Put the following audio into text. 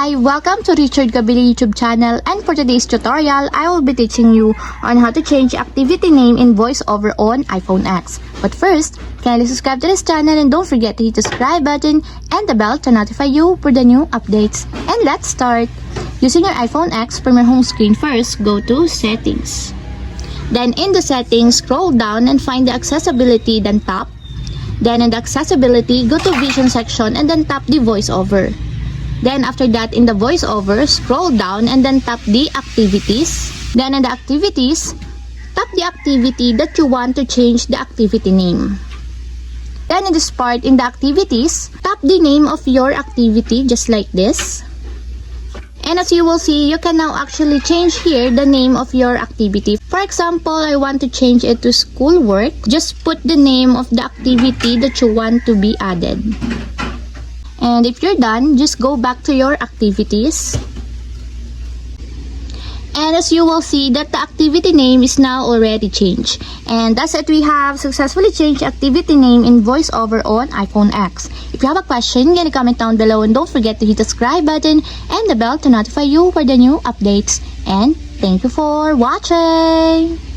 Hi! Welcome to Richard Gabili YouTube channel, and for today's tutorial, I will be teaching you on how to change activity name in voiceover on iPhone X. But first, kindly subscribe to this channel and don't forget to hit the subscribe button and the bell to notify you for the new updates. And let's start! Using your iPhone X, from your home screen first, go to Settings. Then in the Settings, scroll down and find the Accessibility, then tap. Then in the Accessibility, go to Vision section and then tap the voiceover. Then after that, in the voiceover, scroll down and then tap the activities. Then in the activities, tap the activity that you want to change the activity name. Then in this part, in the activities, tap the name of your activity just like this. And as you will see, you can now actually change here the name of your activity. For example, I want to change it to schoolwork. Just put the name of the activity that you want to be added. And if you're done, just go back to your activities. And as you will see that the activity name is now already changed. And that's it, we have successfully changed activity name in voiceover on iPhone X. If you have a question, can you comment down below, and don't forget to hit the subscribe button and the bell to notify you for the new updates. And thank you for watching!